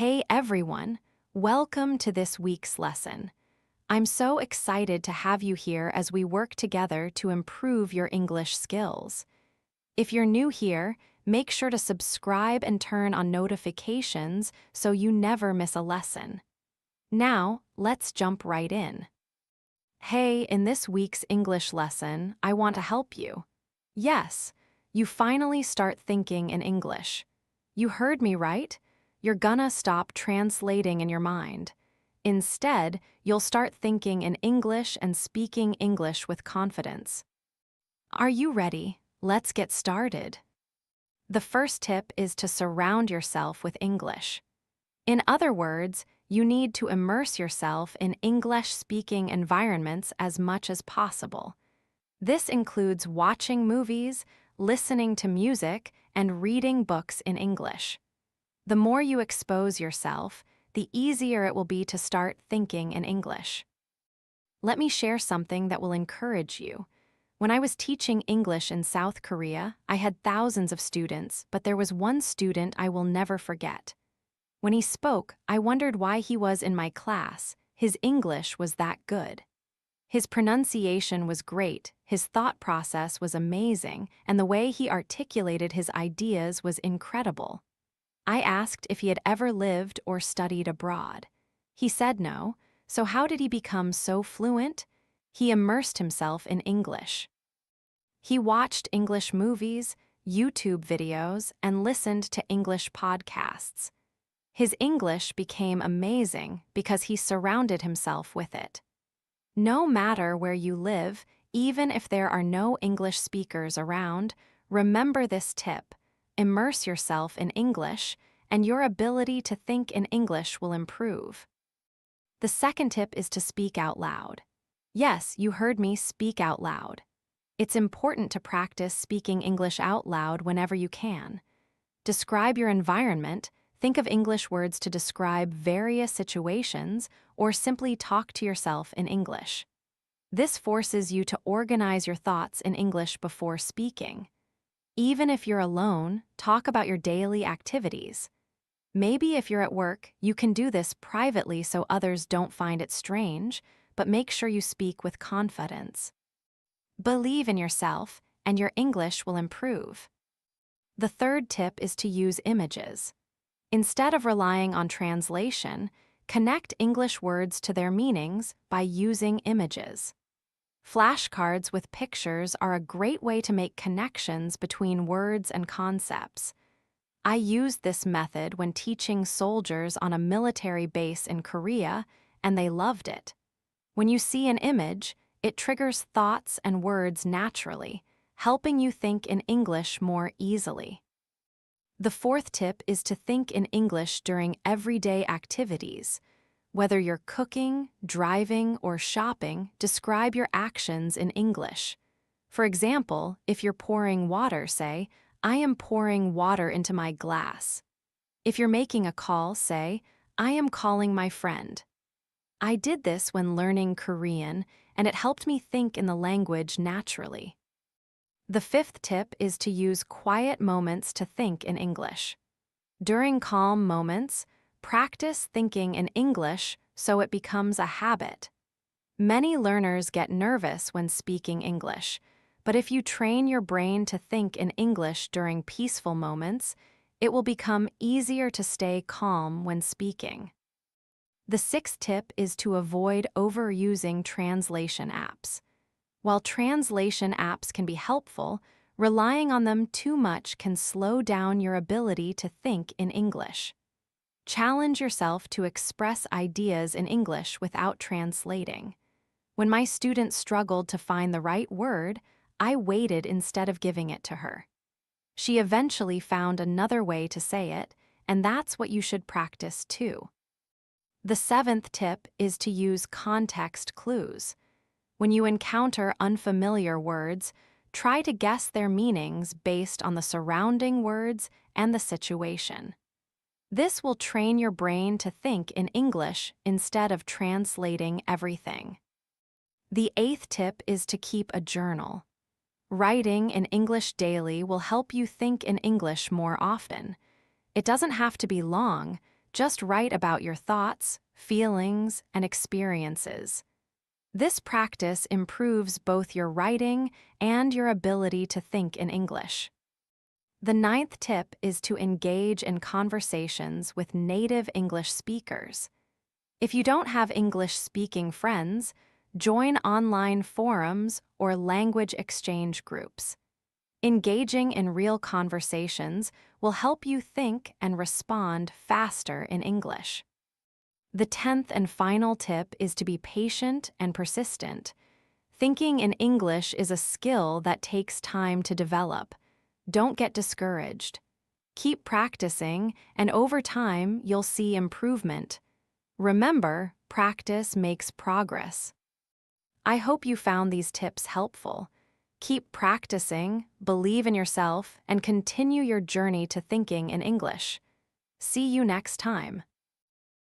Hey everyone, welcome to this week's lesson. I'm so excited to have you here as we work together to improve your English skills. If you're new here, make sure to subscribe and turn on notifications so you never miss a lesson. Now, let's jump right in. Hey, in this week's English lesson, I want to help you. Yes, you finally start thinking in English. You heard me right? You're gonna stop translating in your mind. Instead, you'll start thinking in English and speaking English with confidence. Are you ready? Let's get started. The first tip is to surround yourself with English. In other words, you need to immerse yourself in English-speaking environments as much as possible. This includes watching movies, listening to music, and reading books in English. The more you expose yourself, the easier it will be to start thinking in English. Let me share something that will encourage you. When I was teaching English in South Korea, I had thousands of students, but there was one student I will never forget. When he spoke, I wondered why he was in my class. His English was that good. His pronunciation was great, his thought process was amazing, and the way he articulated his ideas was incredible. I asked if he had ever lived or studied abroad. He said no, so how did he become so fluent? He immersed himself in English. He watched English movies, YouTube videos, and listened to English podcasts. His English became amazing because he surrounded himself with it. No matter where you live, even if there are no English speakers around, remember this tip. Immerse yourself in English, and your ability to think in English will improve. The second tip is to speak out loud. Yes, you heard me, speak out loud. It's important to practice speaking English out loud whenever you can. Describe your environment. Think of English words to describe various situations, or simply talk to yourself in English. This forces you to organize your thoughts in English before speaking. Even if you're alone, talk about your daily activities. Maybe if you're at work, you can do this privately so others don't find it strange, but make sure you speak with confidence. Believe in yourself, and your English will improve. The third tip is to use images. Instead of relying on translation, connect English words to their meanings by using images. Flashcards with pictures are a great way to make connections between words and concepts. I used this method when teaching soldiers on a military base in Korea, and they loved it. When you see an image, it triggers thoughts and words naturally, helping you think in English more easily. The fourth tip is to think in English during everyday activities. Whether you're cooking, driving, or shopping, describe your actions in English. For example, if you're pouring water, say, I am pouring water into my glass. If you're making a call, say, I am calling my friend. I did this when learning Korean, and it helped me think in the language naturally. The fifth tip is to use quiet moments to think in English. During calm moments, practice thinking in English so it becomes a habit. Many learners get nervous when speaking English, but if you train your brain to think in English during peaceful moments, it will become easier to stay calm when speaking. The sixth tip is to avoid overusing translation apps. While translation apps can be helpful, relying on them too much can slow down your ability to think in English. Challenge yourself to express ideas in English without translating. When my student struggled to find the right word, I waited instead of giving it to her. She eventually found another way to say it, and that's what you should practice too. The seventh tip is to use context clues. When you encounter unfamiliar words, try to guess their meanings based on the surrounding words and the situation. This will train your brain to think in English instead of translating everything. The eighth tip is to keep a journal. Writing in English daily will help you think in English more often. It doesn't have to be long, Just write about your thoughts, feelings, and experiences. This practice improves both your writing and your ability to think in English. The ninth tip is to engage in conversations with native English speakers. If you don't have English-speaking friends, join online forums or language exchange groups. Engaging in real conversations will help you think and respond faster in English. The 10th and final tip is to be patient and persistent. Thinking in English is a skill that takes time to develop. Don't get discouraged. Keep practicing, and over time, you'll see improvement. Remember, practice makes progress. I hope you found these tips helpful. Keep practicing, believe in yourself, and continue your journey to thinking in English. See you next time.